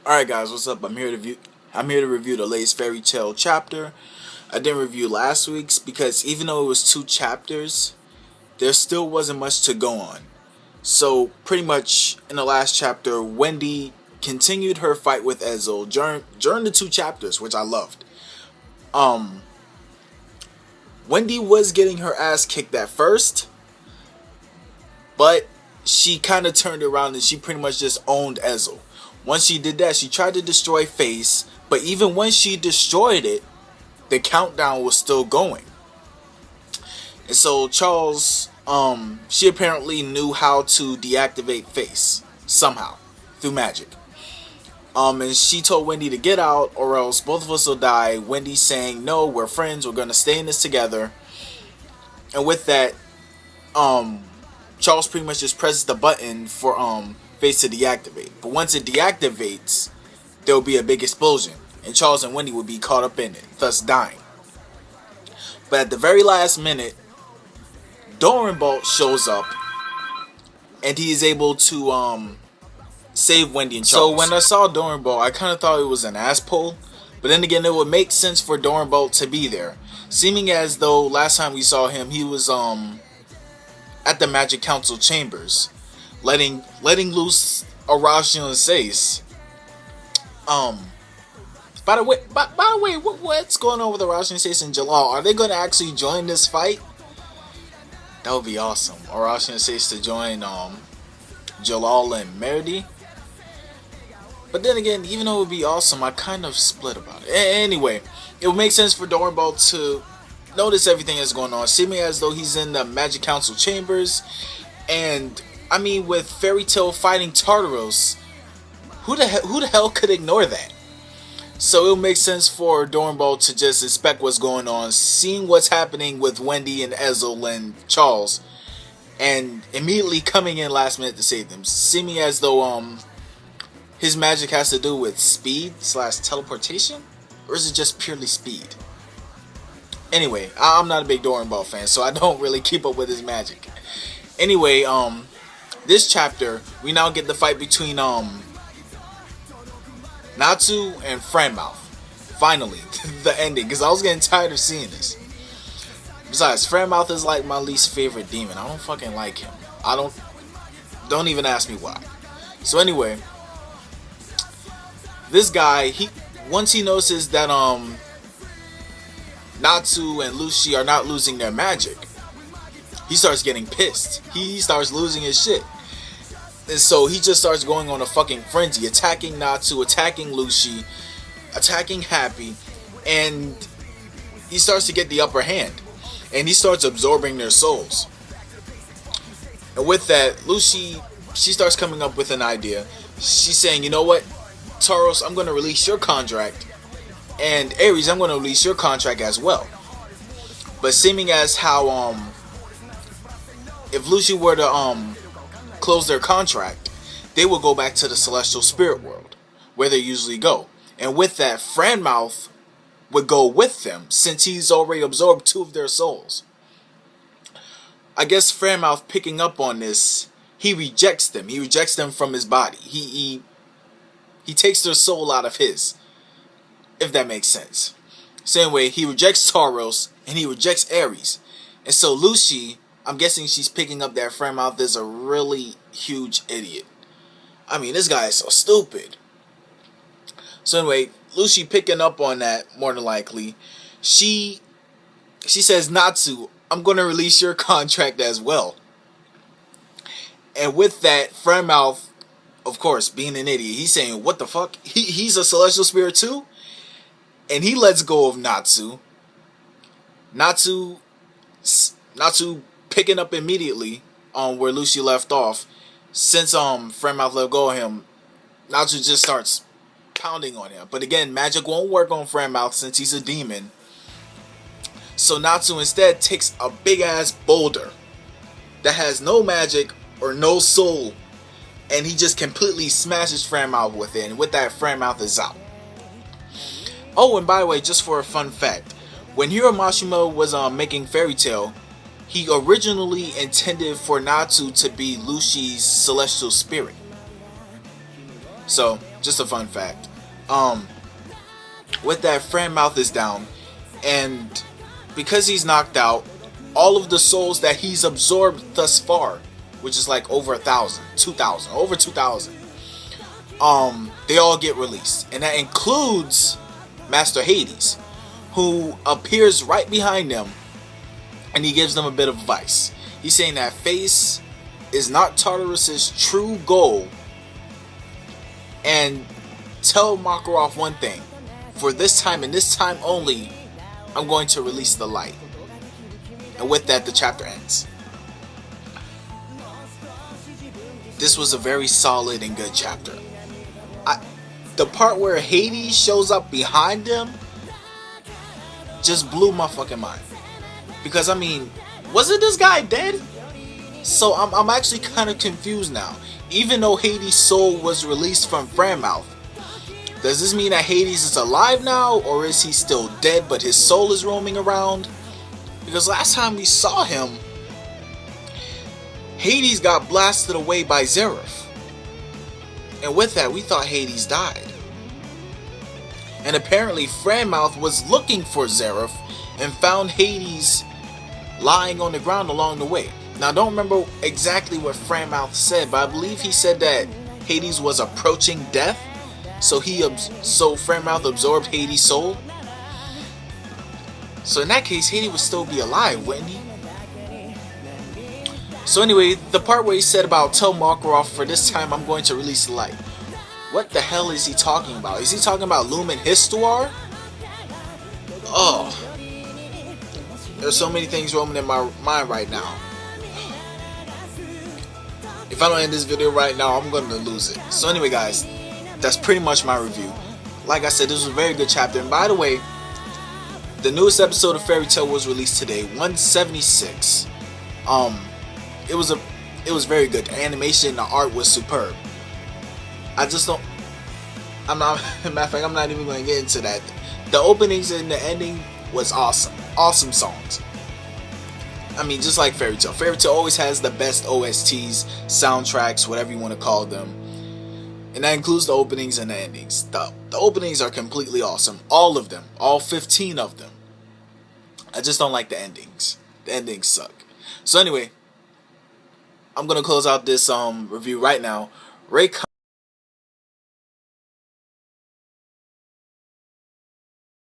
Alright guys, what's up? I'm here to review the latest fairy tale chapter. I didn't review last week's because even though it was 2 chapters, there still wasn't much to go on. So pretty much in the last chapter, Wendy continued her fight with Erza during the 2 chapters, which I loved. Wendy was getting her ass kicked at first, but she kind of turned around and she pretty much just owned Erza. Once she did that, she tried to destroy Face, but even when she destroyed it, the countdown was still going. And so Charles, she apparently knew how to deactivate Face somehow through magic. And she told Wendy to get out or else both of us will die. Wendy saying, "No, we're friends. We're gonna stay in this together." And with that, Charles pretty much just presses the button for Face to deactivate. But once it deactivates, there will be a big explosion, and Charles and Wendy will be caught up in it, thus dying. But at the very last minute, Bolt shows up, and he is able to save Wendy and Charles. So when I saw Bolt, I kind of thought it was an asshole, but then again, it would make sense for Bolt to be there, seeming as though last time we saw him, he was at the Magic Council chambers, letting loose Erza and Sace. By the way, what's going on with Erza and Sace and Jalal? Are they going to actually join this fight? That would be awesome. Erza and Sace to join Jalal and Meredy. But then again, even though it would be awesome, I kind of split about it. Anyway, it would make sense for Bolt to notice everything that's going on, seeming as though he's in the Magic Council chambers. And I mean, with Fairy Tail fighting Tartaros, who the hell could ignore that? So it'll make sense for Bolt to just inspect what's going on, seeing what's happening with Wendy and Erza and Charles, and immediately coming in last minute to save them, seeming as though his magic has to do with speed / teleportation, or is it just purely speed? Anyway, I'm not a big Bolt fan, so I don't really keep up with his magic. Anyway, this chapter, we now get the fight between Natsu and Franmouth. Finally, the ending, because I was getting tired of seeing this. Besides, Franmouth is like my least favorite demon. I don't fucking like him. Don't even ask me why. So anyway, this guy, once he notices that Natsu and Lucy are not losing their magic, he starts getting pissed. He starts losing his shit. And so he just starts going on a fucking frenzy, attacking Natsu, attacking Lucy, attacking Happy, and he starts to get the upper hand. And he starts absorbing their souls. And with that, Lucy, she starts coming up with an idea. She's saying, "You know what, Tauros, I'm going to release your contract. And Ares, I'm going to release your contract as well." But seeming as how if Lucy were to close their contract, they would go back to the celestial spirit world where they usually go. And with that, Franmouth would go with them since he's already absorbed 2 of their souls. I guess Franmouth, picking up on this, he rejects them. He rejects them from his body. He takes their soul out of his, if that makes sense. Same way, he rejects Tauros and he rejects Ares. And so Lucy, I'm guessing she's picking up that Franmouth is a really huge idiot. I mean, this guy is so stupid. So anyway, Lucy picking up on that, more than likely, she says, "Natsu, I'm going to release your contract as well." And with that, Franmouth, of course, being an idiot, he's saying, "What the fuck? He's a celestial spirit too?" And he lets go of Natsu. Natsu picking up immediately where Lucy left off. Since Franmouth let go of him, Natsu just starts pounding on him. But again, magic won't work on Franmouth since he's a demon. So Natsu instead takes a big ass boulder that has no magic or no soul, and he just completely smashes Franmouth with it. And with that, Franmouth is out. Oh, and by the way, just for a fun fact, when Hiro Mashima was making Fairy Tail, he originally intended for Natsu to be Lucy's celestial spirit. So, Just a fun fact. With that, Franmouth is down, and because he's knocked out, all of the souls that he's absorbed thus far, which is like over 1,000, 2,000, over 2,000, they all get released, and that includes Master Hades, who appears right behind them, and he gives them a bit of advice. He's saying that face is not Tartarus's true goal, and tell Makarov one thing: for this time and this time only, I'm going to release the light. And with that, the chapter ends. This was a very solid and good chapter. The part where Hades shows up behind him just blew my fucking mind. Because, I mean, wasn't this guy dead? So I'm actually kind of confused now. Even though Hades' soul was released from Franmouth, does this mean that Hades is alive now, or is he still dead but his soul is roaming around? Because last time we saw him, Hades got blasted away by Zeref. And with that, we thought Hades died. And apparently Franmouth was looking for Zeref and found Hades lying on the ground along the way. Now I don't remember exactly what Franmouth said, but I believe he said that Hades was approaching death. So Franmouth absorbed Hades' soul. So in that case, Hades would still be alive, wouldn't he? So anyway, the part where he said about tell Makarov for this time I'm going to release the light. What the hell is he talking about? Is he talking about Lumen Histoire? Oh. There's so many things roaming in my mind right now. If I don't end this video right now, I'm going to lose it. So anyway guys, that's pretty much my review. Like I said, this was a very good chapter. And by the way, the newest episode of Fairy Tail was released today, 176. It was very good. The animation and the art was superb. Matter of fact, I'm not even going to get into that. The openings and the ending was awesome. Awesome songs. I mean, just like Fairy Tail. Fairy Tail always has the best OSTs, soundtracks, whatever you want to call them. And that includes the openings and the endings. The openings are completely awesome. All of them. All 15 of them. I just don't like the endings. The endings suck. So anyway, I'm going to close out this review right now. Rate, comment,